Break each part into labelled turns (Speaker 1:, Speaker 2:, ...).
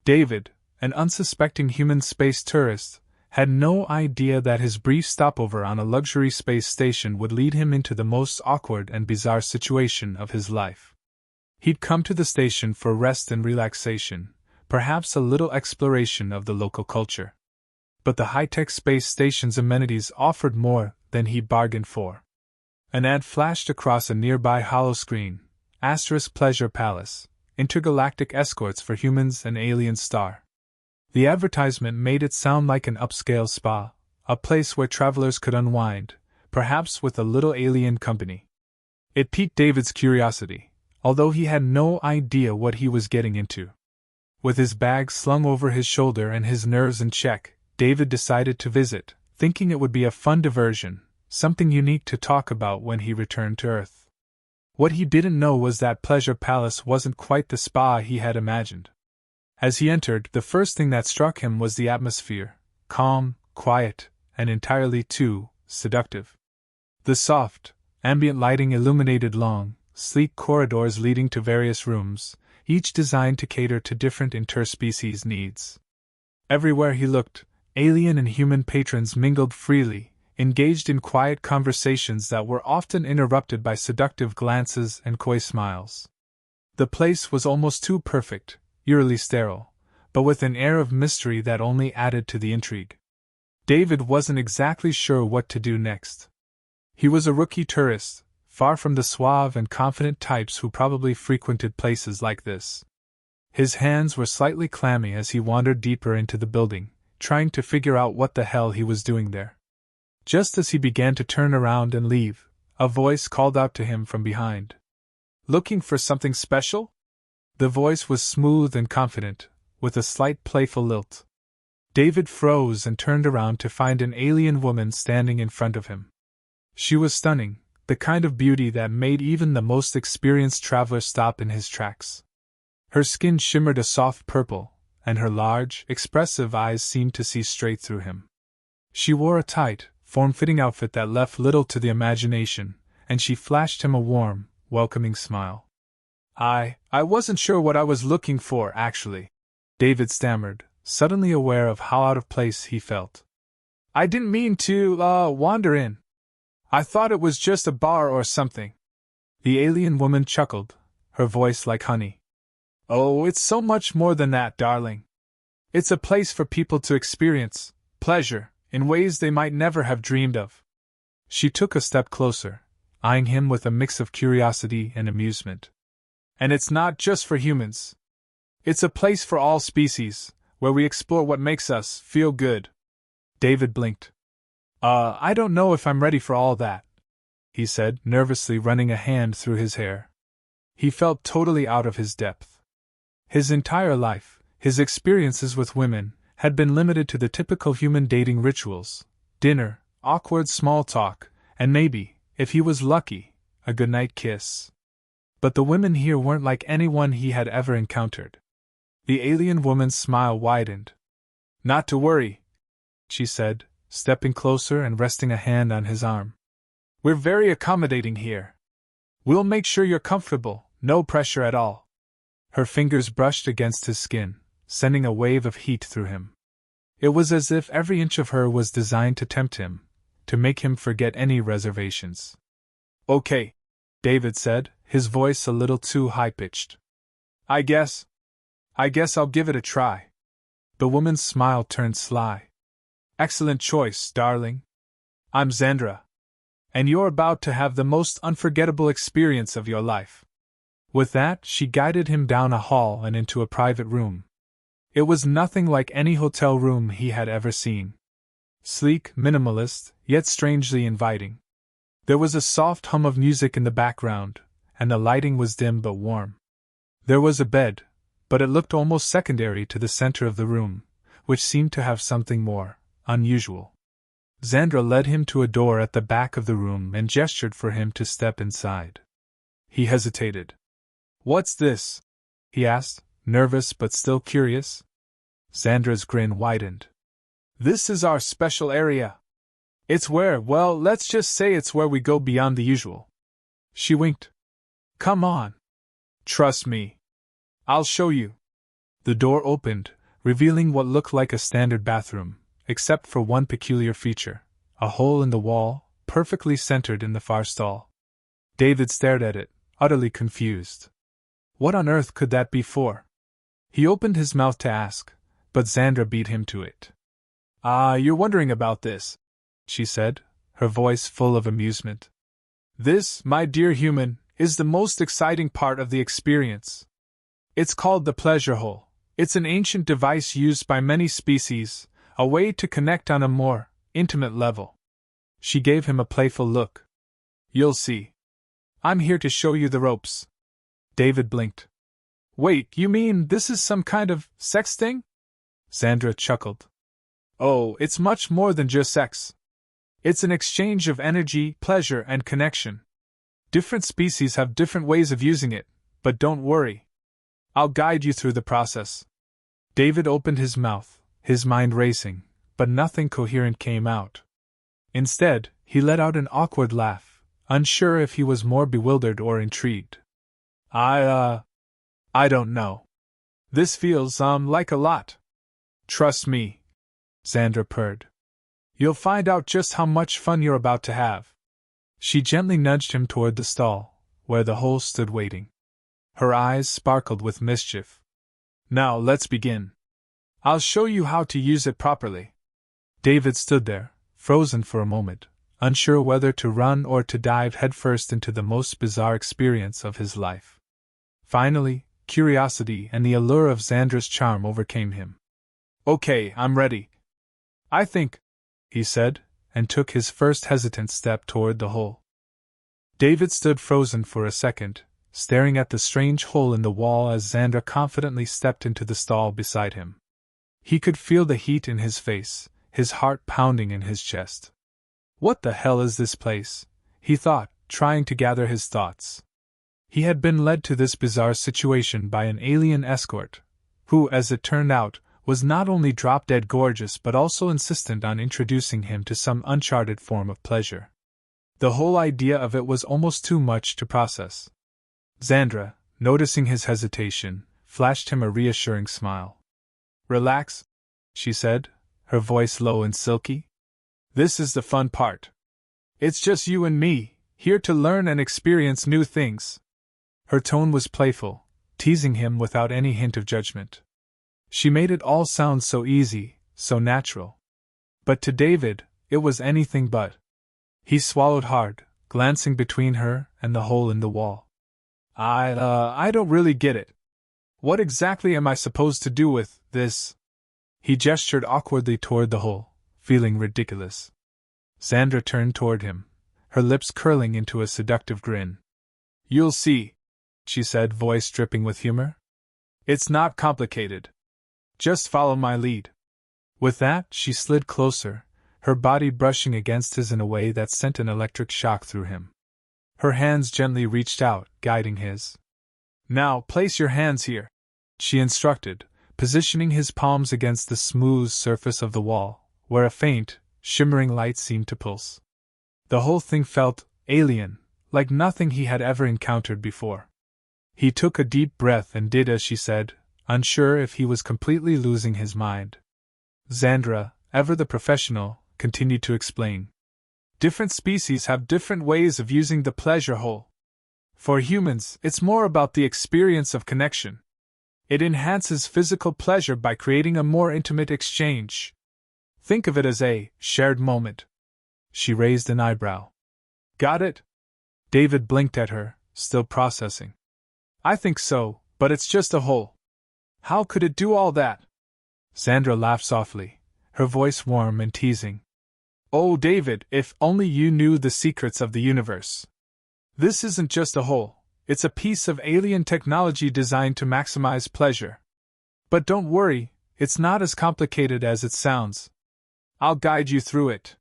Speaker 1: David, an unsuspecting human space tourist, had no idea that his brief stopover on a luxury space station would lead him into the most awkward and bizarre situation of his life. He'd come to the station for rest and relaxation, perhaps a little exploration of the local culture. But the high-tech space station's amenities offered more than he bargained for. An ad flashed across a nearby holoscreen: * Pleasure Palace, intergalactic escorts for humans and alien star. The advertisement made it sound like an upscale spa, a place where travelers could unwind, perhaps with a little alien company. It piqued David's curiosity, although he had no idea what he was getting into. With his bag slung over his shoulder and his nerves in check, David decided to visit, thinking it would be a fun diversion, something unique to talk about when he returned to Earth. What he didn't know was that Pleasure Palace wasn't quite the spa he had imagined. As he entered, the first thing that struck him was the atmosphere: calm, quiet, and entirely too seductive. The soft, ambient lighting illuminated long, sleek corridors leading to various rooms, each designed to cater to different interspecies needs. Everywhere he looked, alien and human patrons mingled freely, engaged in quiet conversations that were often interrupted by seductive glances and coy smiles. The place was almost too perfect, eerily sterile, but with an air of mystery that only added to the intrigue. David wasn't exactly sure what to do next. He was a rookie tourist, far from the suave and confident types who probably frequented places like this. His hands were slightly clammy as he wandered deeper into the building, trying to figure out what the hell he was doing there. Just as he began to turn around and leave, a voice called out to him from behind. "Looking for something special?" The voice was smooth and confident, with a slight playful lilt. David froze and turned around to find an alien woman standing in front of him. She was stunning, the kind of beauty that made even the most experienced traveler stop in his tracks. Her skin shimmered a soft purple, and her large, expressive eyes seemed to see straight through him. She wore a tight, form-fitting outfit that left little to the imagination, and she flashed him a warm, welcoming smile. I wasn't sure what I was looking for, actually," David stammered, suddenly aware of how out of place he felt. "I didn't mean to, wander in. I thought it was just a bar or something." The alien woman chuckled, her voice like honey. "Oh, it's so much more than that, darling. It's a place for people to experience pleasure in ways they might never have dreamed of." She took a step closer, eyeing him with a mix of curiosity and amusement. "And it's not just for humans. It's a place for all species, where we explore what makes us feel good." David blinked. I don't know if I'm ready for all that," he said, nervously running a hand through his hair. He felt totally out of his depth. His entire life, his experiences with women, had been limited to the typical human dating rituals: dinner, awkward small talk, and maybe, if he was lucky, a goodnight kiss. But the women here weren't like anyone he had ever encountered. The alien woman's smile widened. "Not to worry," she said, stepping closer and resting a hand on his arm. "We're very accommodating here. We'll make sure you're comfortable, no pressure at all." Her fingers brushed against his skin, sending a wave of heat through him. It was as if every inch of her was designed to tempt him, to make him forget any reservations. "Okay," David said, his voice a little too high-pitched. I guess I'll give it a try." The woman's smile turned sly. "Excellent choice, darling. I'm Xandra. And you're about to have the most unforgettable experience of your life." With that, she guided him down a hall and into a private room. It was nothing like any hotel room he had ever seen. Sleek, minimalist, yet strangely inviting. There was a soft hum of music in the background, and the lighting was dim but warm. There was a bed, but it looked almost secondary to the center of the room, which seemed to have something more unusual. Xandra led him to a door at the back of the room and gestured for him to step inside. He hesitated. "What's this?" he asked, nervous but still curious. Xandra's grin widened. "This is our special area. It's where, well, let's just say it's where we go beyond the usual." She winked. "Come on. Trust me. I'll show you." The door opened, revealing what looked like a standard bathroom, except for one peculiar feature: a hole in the wall, perfectly centered in the far stall. David stared at it, utterly confused. What on earth could that be for? He opened his mouth to ask, but Xandra beat him to it. "Ah, you're wondering about this," she said, her voice full of amusement. "This, my dear human, is the most exciting part of the experience. It's called the pleasure hole. It's an ancient device used by many species, a way to connect on a more intimate level." She gave him a playful look. "You'll see. I'm here to show you the ropes." David blinked. "Wait, you mean this is some kind of sex thing?" Xandra chuckled. "Oh, it's much more than just sex. It's an exchange of energy, pleasure, and connection. Different species have different ways of using it, but don't worry. I'll guide you through the process." David opened his mouth, his mind racing, but nothing coherent came out. Instead, he let out an awkward laugh, unsure if he was more bewildered or intrigued. I don't know. This feels, like a lot." "Trust me," Xandra purred. "You'll find out just how much fun you're about to have." She gently nudged him toward the stall, where the hole stood waiting. Her eyes sparkled with mischief. "Now let's begin. I'll show you how to use it properly." David stood there, frozen for a moment, unsure whether to run or to dive headfirst into the most bizarre experience of his life. Finally, curiosity and the allure of Xandra's charm overcame him. "Okay, I'm ready. I think," he said, and took his first hesitant step toward the hole. David stood frozen for a second, staring at the strange hole in the wall as Xandra confidently stepped into the stall beside him. He could feel the heat in his face, his heart pounding in his chest. "What the hell is this place?" he thought, trying to gather his thoughts. He had been led to this bizarre situation by an alien escort, who, as it turned out, was not only drop-dead gorgeous but also insistent on introducing him to some uncharted form of pleasure. The whole idea of it was almost too much to process. Xandra, noticing his hesitation, flashed him a reassuring smile. "Relax," she said, her voice low and silky. "This is the fun part. It's just you and me, here to learn and experience new things." Her tone was playful, teasing him without any hint of judgment. She made it all sound so easy, so natural. But to David, it was anything but. He swallowed hard, glancing between her and the hole in the wall. I don't really get it. What exactly am I supposed to do with this?" He gestured awkwardly toward the hole, feeling ridiculous. Xandra turned toward him, her lips curling into a seductive grin. "You'll see," she said, voice dripping with humor. "It's not complicated. Just follow my lead." With that, she slid closer, her body brushing against his in a way that sent an electric shock through him. Her hands gently reached out, guiding his. "Now, place your hands here," she instructed, positioning his palms against the smooth surface of the wall, where a faint, shimmering light seemed to pulse. The whole thing felt alien, like nothing he had ever encountered before. He took a deep breath and did as she said, unsure if he was completely losing his mind. Xandra, ever the professional, continued to explain. "Different species have different ways of using the pleasure hole. For humans, it's more about the experience of connection. It enhances physical pleasure by creating a more intimate exchange. Think of it as a shared moment." She raised an eyebrow. "Got it?" David blinked at her, still processing. "I think so, but it's just a hole. How could it do all that?" Xandra laughed softly, her voice warm and teasing. "Oh, David, if only you knew the secrets of the universe. This isn't just a hole, it's a piece of alien technology designed to maximize pleasure. But don't worry, it's not as complicated as it sounds. I'll guide you through it."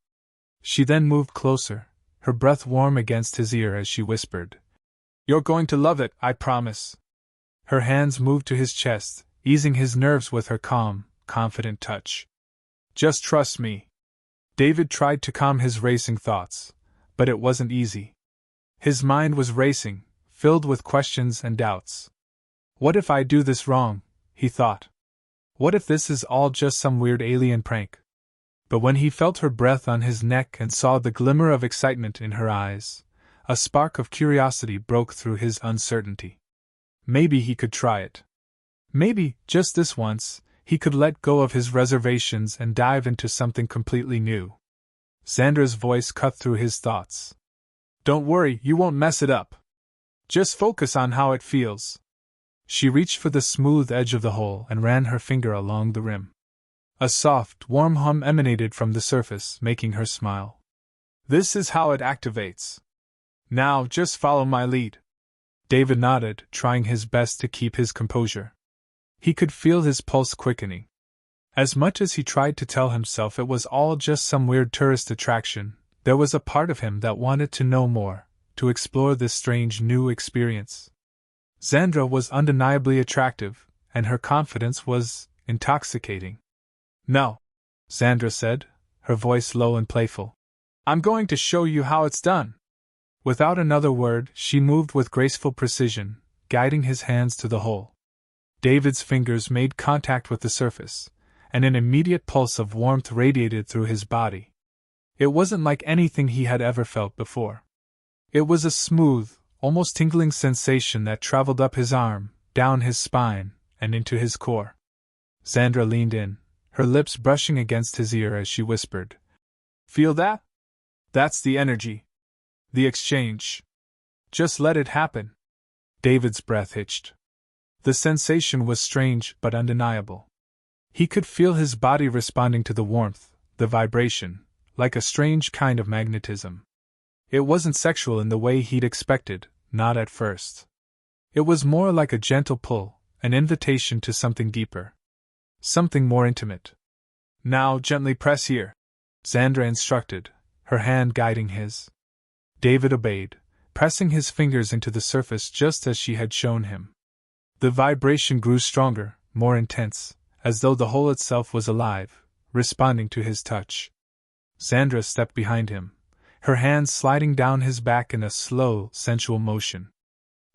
Speaker 1: She then moved closer, her breath warm against his ear as she whispered, "You're going to love it, I promise." Her hands moved to his chest, easing his nerves with her calm, confident touch. "Just trust me." David tried to calm his racing thoughts, but it wasn't easy. His mind was racing, filled with questions and doubts. "What if I do this wrong?" he thought. What if this is all just some weird alien prank? But when he felt her breath on his neck and saw the glimmer of excitement in her eyes, a spark of curiosity broke through his uncertainty. Maybe he could try it. Maybe, just this once, he could let go of his reservations and dive into something completely new. Sandra's voice cut through his thoughts. Don't worry, you won't mess it up. Just focus on how it feels. She reached for the smooth edge of the hole and ran her finger along the rim. A soft, warm hum emanated from the surface, making her smile. This is how it activates. Now, just follow my lead. David nodded, trying his best to keep his composure. He could feel his pulse quickening. As much as he tried to tell himself it was all just some weird tourist attraction, there was a part of him that wanted to know more, to explore this strange new experience. Sandra was undeniably attractive, and her confidence was intoxicating. No, Sandra said, her voice low and playful. I'm going to show you how it's done. Without another word, she moved with graceful precision, guiding his hands to the hole. David's fingers made contact with the surface, and an immediate pulse of warmth radiated through his body. It wasn't like anything he had ever felt before. It was a smooth, almost tingling sensation that traveled up his arm, down his spine, and into his core. Sandra leaned in, her lips brushing against his ear as she whispered, Feel that? That's the energy. The exchange. Just let it happen. David's breath hitched. The sensation was strange but undeniable. He could feel his body responding to the warmth, the vibration, like a strange kind of magnetism. It wasn't sexual in the way he'd expected, not at first. It was more like a gentle pull, an invitation to something deeper. Something more intimate. Now gently press here, Sandra instructed, her hand guiding his. David obeyed, pressing his fingers into the surface just as she had shown him. The vibration grew stronger, more intense, as though the hole itself was alive, responding to his touch. Sandra stepped behind him, her hands sliding down his back in a slow, sensual motion.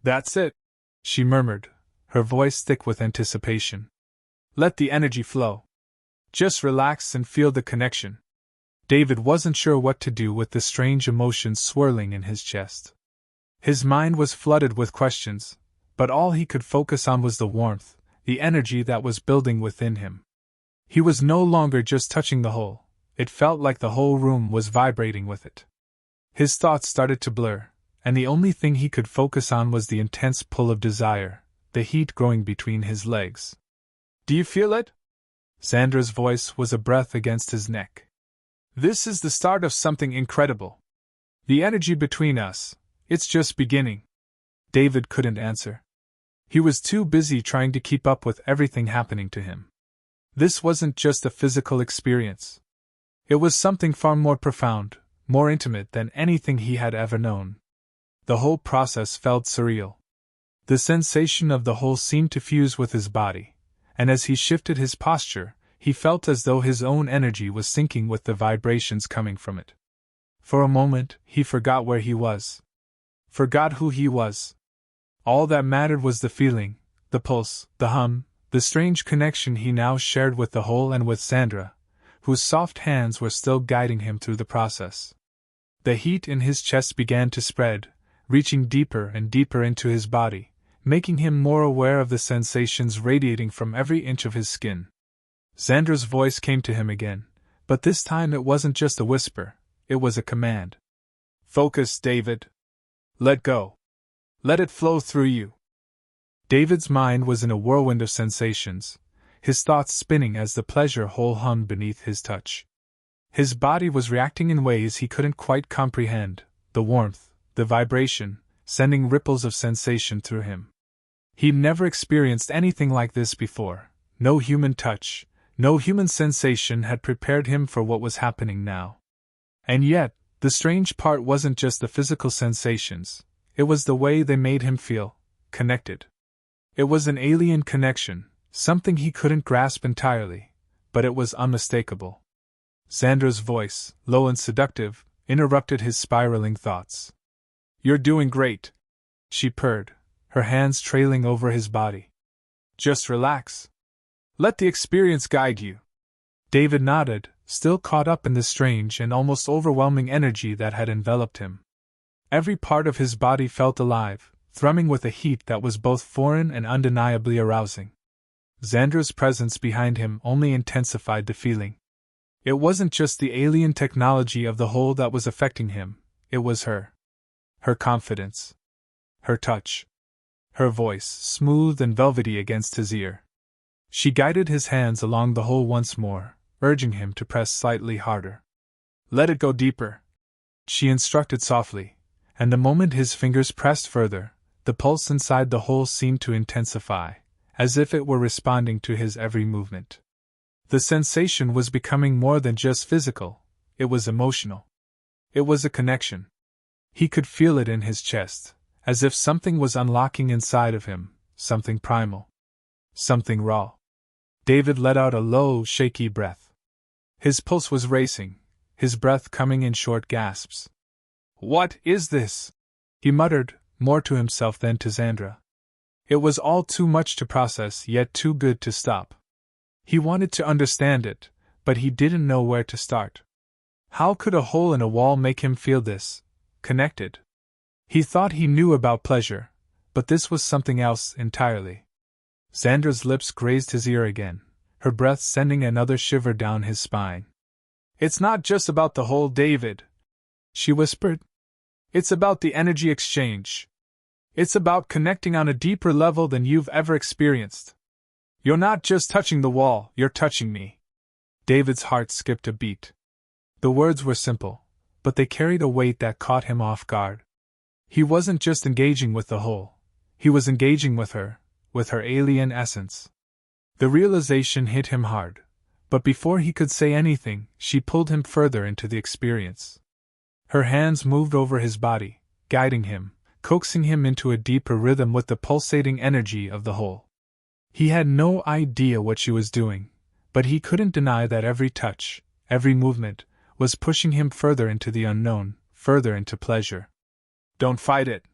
Speaker 1: That's it, she murmured, her voice thick with anticipation. Let the energy flow. Just relax and feel the connection. David wasn't sure what to do with the strange emotions swirling in his chest. His mind was flooded with questions, but all he could focus on was the warmth, the energy that was building within him. He was no longer just touching the hole, it felt like the whole room was vibrating with it. His thoughts started to blur, and the only thing he could focus on was the intense pull of desire, the heat growing between his legs. Do you feel it? Sandra's voice was a breath against his neck. This is the start of something incredible. The energy between us, it's just beginning. David couldn't answer. He was too busy trying to keep up with everything happening to him. This wasn't just a physical experience. It was something far more profound, more intimate than anything he had ever known. The whole process felt surreal. The sensation of the hole seemed to fuse with his body, and as he shifted his posture, he felt as though his own energy was syncing with the vibrations coming from it. For a moment, he forgot where he was. Forgot who he was. All that mattered was the feeling, the pulse, the hum, the strange connection he now shared with the hole and with Sandra, whose soft hands were still guiding him through the process. The heat in his chest began to spread, reaching deeper and deeper into his body, making him more aware of the sensations radiating from every inch of his skin. Sandra's voice came to him again, but this time it wasn't just a whisper, it was a command. Focus, David. Let go. Let it flow through you. David's mind was in a whirlwind of sensations, his thoughts spinning as the pleasure hole hummed beneath his touch. His body was reacting in ways he couldn't quite comprehend, the warmth, the vibration, sending ripples of sensation through him. He'd never experienced anything like this before, no human touch, no human sensation had prepared him for what was happening now. And yet, the strange part wasn't just the physical sensations, it was the way they made him feel, connected. It was an alien connection, something he couldn't grasp entirely, but it was unmistakable. Sandra's voice, low and seductive, interrupted his spiraling thoughts. You're doing great, she purred, her hands trailing over his body. Just relax. Let the experience guide you. David nodded, still caught up in the strange and almost overwhelming energy that had enveloped him. Every part of his body felt alive, thrumming with a heat that was both foreign and undeniably arousing. Xandra's presence behind him only intensified the feeling. It wasn't just the alien technology of the whole that was affecting him, it was her. Her confidence. Her touch. Her voice, smooth and velvety against his ear. She guided his hands along the hole once more, urging him to press slightly harder. Let it go deeper, she instructed softly, and the moment his fingers pressed further, the pulse inside the hole seemed to intensify, as if it were responding to his every movement. The sensation was becoming more than just physical, it was emotional. It was a connection. He could feel it in his chest, as if something was unlocking inside of him, something primal. Something raw. David let out a low, shaky breath. His pulse was racing, his breath coming in short gasps. What is this? He muttered, more to himself than to Xandra. It was all too much to process, yet too good to stop. He wanted to understand it, but he didn't know where to start. How could a hole in a wall make him feel this, connected? He thought he knew about pleasure, but this was something else entirely. Xandra's lips grazed his ear again, her breath sending another shiver down his spine. It's not just about the hole, David, she whispered. It's about the energy exchange. It's about connecting on a deeper level than you've ever experienced. You're not just touching the wall, you're touching me. David's heart skipped a beat. The words were simple, but they carried a weight that caught him off guard. He wasn't just engaging with the whole, he was engaging with her alien essence. The realization hit him hard, but before he could say anything, she pulled him further into the experience. Her hands moved over his body, guiding him, coaxing him into a deeper rhythm with the pulsating energy of the whole. He had no idea what she was doing, but he couldn't deny that every touch, every movement, was pushing him further into the unknown, further into pleasure. Don't fight it,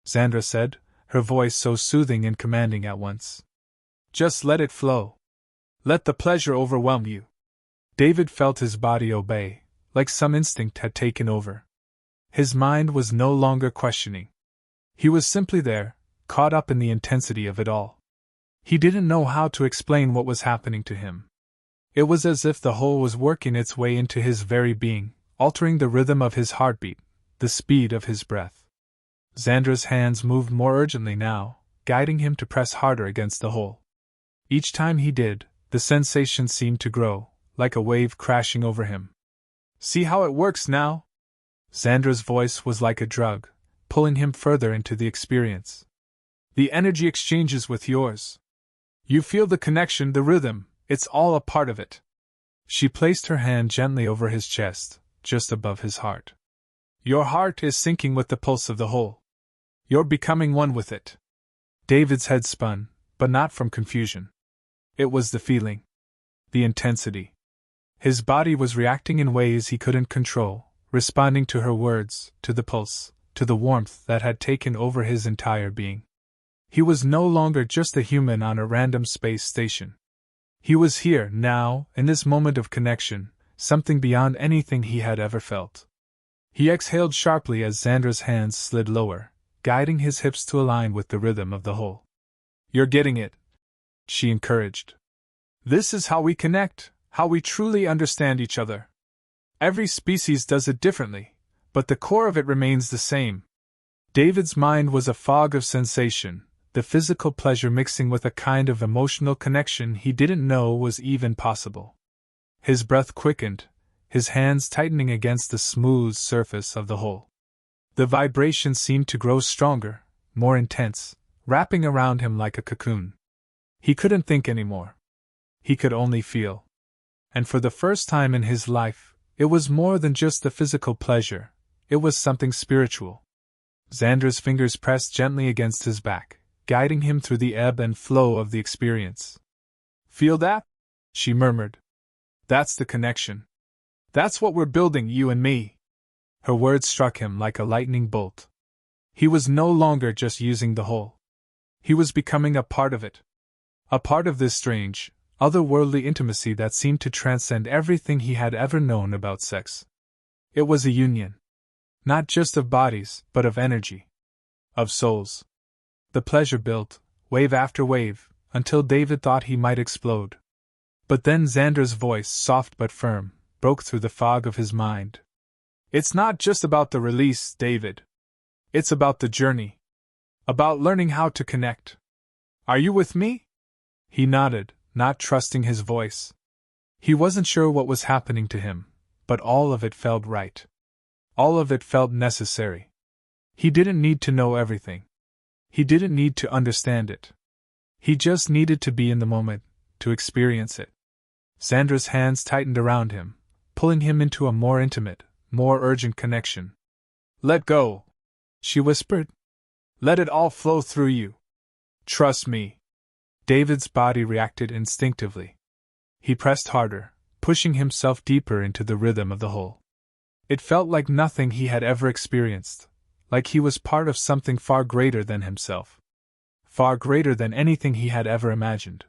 Speaker 1: Xandra said, her voice so soothing and commanding at once. Just let it flow. Let the pleasure overwhelm you. David felt his body obey, like some instinct had taken over. His mind was no longer questioning. He was simply there, caught up in the intensity of it all. He didn't know how to explain what was happening to him. It was as if the whole was working its way into his very being, altering the rhythm of his heartbeat, the speed of his breath. Xandra's hands moved more urgently now, guiding him to press harder against the hole. Each time he did, the sensation seemed to grow, like a wave crashing over him. See how it works now? Xandra's voice was like a drug, pulling him further into the experience. The energy exchanges with yours. You feel the connection, the rhythm, it's all a part of it. She placed her hand gently over his chest, just above his heart. Your heart is syncing with the pulse of the whole. You're becoming one with it. David's head spun, but not from confusion. It was the feeling. The intensity. His body was reacting in ways he couldn't control, responding to her words, to the pulse, to the warmth that had taken over his entire being. He was no longer just a human on a random space station. He was here, now, in this moment of connection, something beyond anything he had ever felt. He exhaled sharply as Xandra's hands slid lower, guiding his hips to align with the rhythm of the whole. You're getting it, she encouraged. This is how we connect, how we truly understand each other. Every species does it differently, but the core of it remains the same. David's mind was a fog of sensation, the physical pleasure mixing with a kind of emotional connection he didn't know was even possible. His breath quickened, his hands tightening against the smooth surface of the hole. The vibration seemed to grow stronger, more intense, wrapping around him like a cocoon. He couldn't think anymore. He could only feel. And for the first time in his life, it was more than just the physical pleasure, it was something spiritual. Xandra's fingers pressed gently against his back, guiding him through the ebb and flow of the experience. Feel that? She murmured. That's the connection. That's what we're building, you and me. Her words struck him like a lightning bolt. He was no longer just using the whole. He was becoming a part of it. A part of this strange, otherworldly intimacy that seemed to transcend everything he had ever known about sex. It was a union. Not just of bodies, but of energy. Of souls. The pleasure built, wave after wave, until David thought he might explode. But then Xandra's voice, soft but firm, broke through the fog of his mind. It's not just about the release, David. It's about the journey. About learning how to connect. Are you with me? He nodded, not trusting his voice. He wasn't sure what was happening to him, but all of it felt right. All of it felt necessary. He didn't need to know everything. He didn't need to understand it. He just needed to be in the moment, to experience it. Xandra's hands tightened around him, pulling him into a more intimate, more urgent connection. Let go, she whispered. Let it all flow through you. Trust me. David's body reacted instinctively. He pressed harder, pushing himself deeper into the rhythm of the whole. It felt like nothing he had ever experienced, like he was part of something far greater than himself. Far greater than anything he had ever imagined.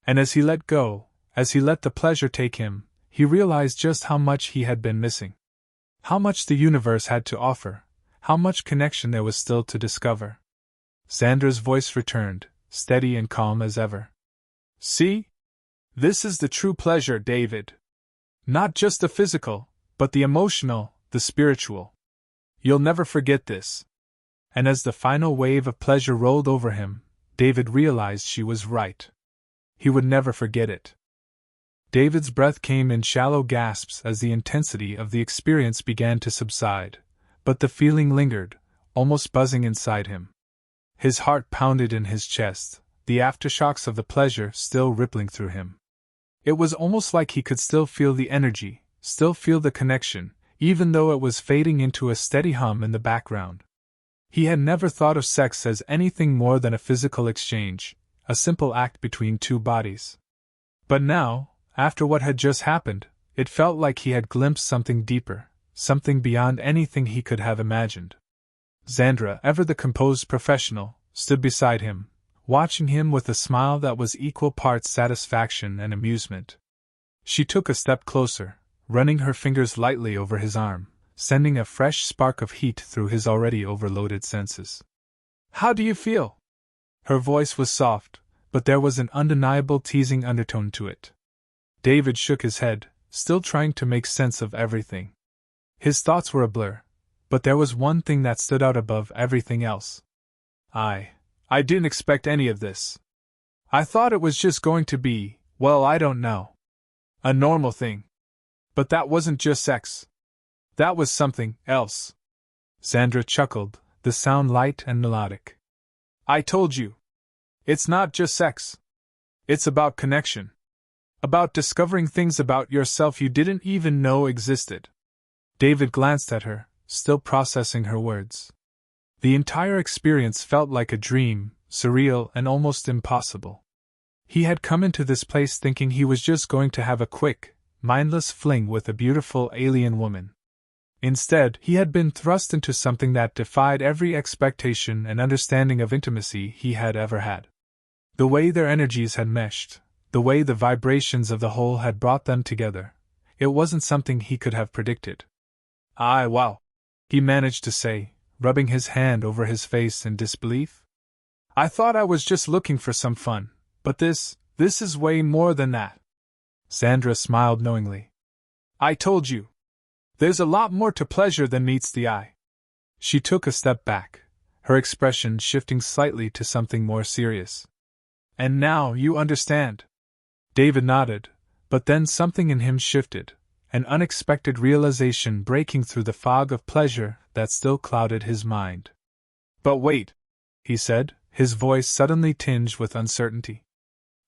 Speaker 1: And as he let go, as he let the pleasure take him, he realized just how much he had been missing. How much the universe had to offer, how much connection there was still to discover. Xandra's voice returned, steady and calm as ever. See? This is the true pleasure, David. Not just the physical, but the emotional, the spiritual. You'll never forget this. And as the final wave of pleasure rolled over him, David realized she was right. He would never forget it. David's breath came in shallow gasps as the intensity of the experience began to subside, but the feeling lingered, almost buzzing inside him. His heart pounded in his chest, the aftershocks of the pleasure still rippling through him. It was almost like he could still feel the energy, still feel the connection, even though it was fading into a steady hum in the background. He had never thought of sex as anything more than a physical exchange, a simple act between two bodies. But now, after what had just happened, it felt like he had glimpsed something deeper, something beyond anything he could have imagined. Xandra, ever the composed professional, stood beside him, watching him with a smile that was equal parts satisfaction and amusement. She took a step closer, running her fingers lightly over his arm, sending a fresh spark of heat through his already overloaded senses. How do you feel? Her voice was soft, but there was an undeniable teasing undertone to it. David shook his head, still trying to make sense of everything. His thoughts were a blur, but there was one thing that stood out above everything else. I didn't expect any of this. I thought it was just going to be, well, I don't know, a normal thing. But that wasn't just sex. That was something else. Xandra chuckled, the sound light and melodic. I told you. It's not just sex. It's about connection. About discovering things about yourself you didn't even know existed. David glanced at her, still processing her words. The entire experience felt like a dream, surreal and almost impossible. He had come into this place thinking he was just going to have a quick, mindless fling with a beautiful alien woman. Instead, he had been thrust into something that defied every expectation and understanding of intimacy he had ever had. The way their energies had meshed, the way the vibrations of the whole had brought them together, it wasn't something he could have predicted. Wow, he managed to say, rubbing his hand over his face in disbelief. I thought I was just looking for some fun, but this is way more than that. Xandra smiled knowingly. I told you. There's a lot more to pleasure than meets the eye. She took a step back, her expression shifting slightly to something more serious. And now you understand. David nodded, but then something in him shifted, an unexpected realization breaking through the fog of pleasure that still clouded his mind. But wait, he said, his voice suddenly tinged with uncertainty.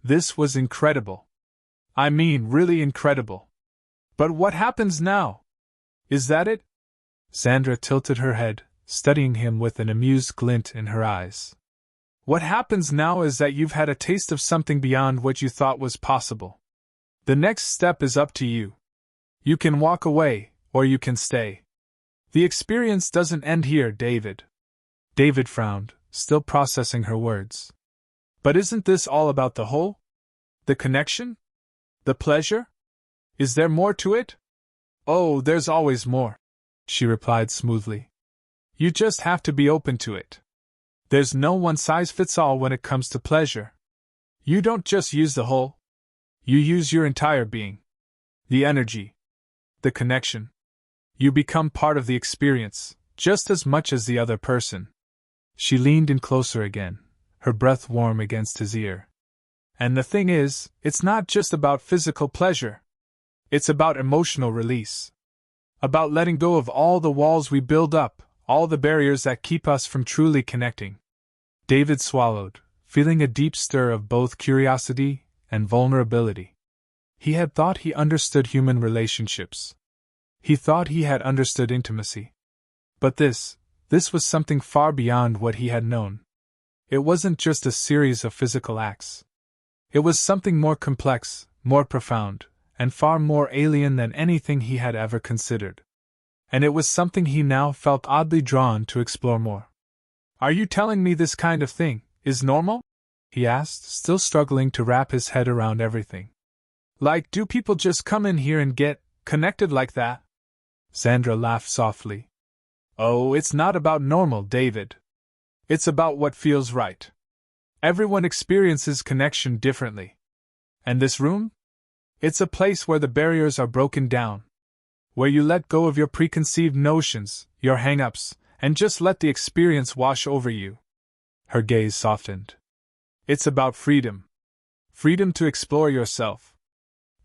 Speaker 1: This was incredible. I mean, really incredible. But what happens now? Is that it? Xandra tilted her head, studying him with an amused glint in her eyes. What happens now is that you've had a taste of something beyond what you thought was possible. The next step is up to you. You can walk away, or you can stay. The experience doesn't end here, David. David frowned, still processing her words. But isn't this all about the whole? The connection? The pleasure? Is there more to it? Oh, there's always more, she replied smoothly. You just have to be open to it. There's no one-size-fits-all when it comes to pleasure. You don't just use the whole. You use your entire being. The energy. The connection. You become part of the experience, just as much as the other person. She leaned in closer again, her breath warm against his ear. And the thing is, it's not just about physical pleasure. It's about emotional release. About letting go of all the walls we build up, all the barriers that keep us from truly connecting. David swallowed, feeling a deep stir of both curiosity and vulnerability. He had thought he understood human relationships. He thought he had understood intimacy. But this was something far beyond what he had known. It wasn't just a series of physical acts. It was something more complex, more profound, and far more alien than anything he had ever considered. And it was something he now felt oddly drawn to explore more. Are you telling me this kind of thing is normal? He asked, still struggling to wrap his head around everything. Like, do people just come in here and get connected like that? Sandra laughed softly. Oh, it's not about normal, David. It's about what feels right. Everyone experiences connection differently. And this room? It's a place where the barriers are broken down. Where you let go of your preconceived notions, your hang-ups, and just let the experience wash over you. Her gaze softened. It's about freedom. Freedom to explore yourself.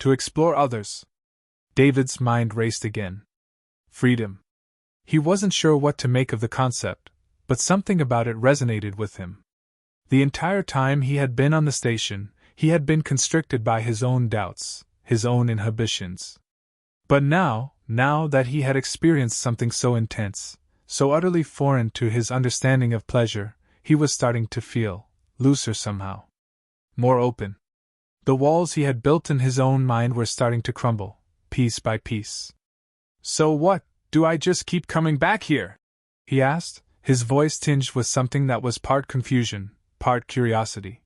Speaker 1: To explore others. David's mind raced again. Freedom. He wasn't sure what to make of the concept, but something about it resonated with him. The entire time he had been on the station, he had been constricted by his own doubts, his own inhibitions. But now that he had experienced something so intense, so utterly foreign to his understanding of pleasure, he was starting to feel looser somehow. More open. The walls he had built in his own mind were starting to crumble, piece by piece. So what, do I just keep coming back here? He asked, his voice tinged with something that was part confusion, part curiosity.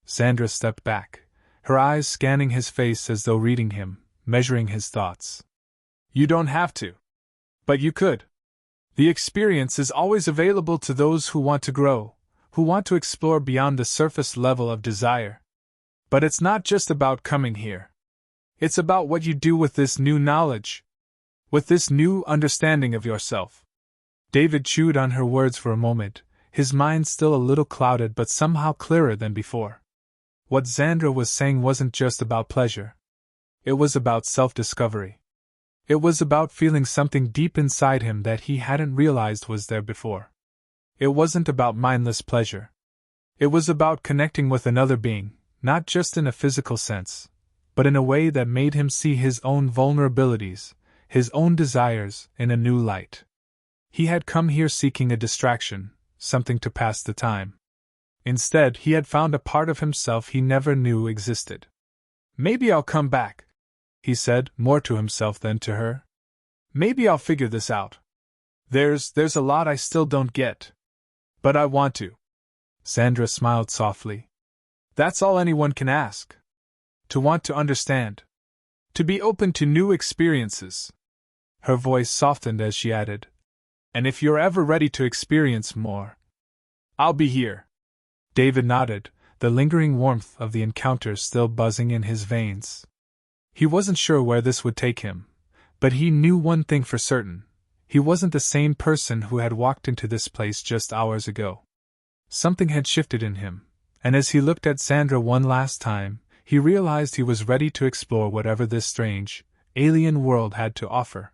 Speaker 1: Sandra stepped back, her eyes scanning his face as though reading him, measuring his thoughts. You don't have to. But you could. The experience is always available to those who want to grow, who want to explore beyond the surface level of desire. But it's not just about coming here. It's about what you do with this new knowledge. With this new understanding of yourself. David chewed on her words for a moment, his mind still a little clouded but somehow clearer than before. What Sandra was saying wasn't just about pleasure. It was about self-discovery. It was about feeling something deep inside him that he hadn't realized was there before. It wasn't about mindless pleasure. It was about connecting with another being, not just in a physical sense, but in a way that made him see his own vulnerabilities, his own desires, in a new light. He had come here seeking a distraction, something to pass the time. Instead, he had found a part of himself he never knew existed. Maybe I'll come back, he said, more to himself than to her. Maybe I'll figure this out. There's a lot I still don't get. But I want to. Sandra smiled softly. That's all anyone can ask. To want to understand. To be open to new experiences. Her voice softened as she added, and if you're ever ready to experience more, I'll be here. David nodded, the lingering warmth of the encounter still buzzing in his veins. He wasn't sure where this would take him, but he knew one thing for certain. He wasn't the same person who had walked into this place just hours ago. Something had shifted in him, and as he looked at Sandra one last time, he realized he was ready to explore whatever this strange, alien world had to offer.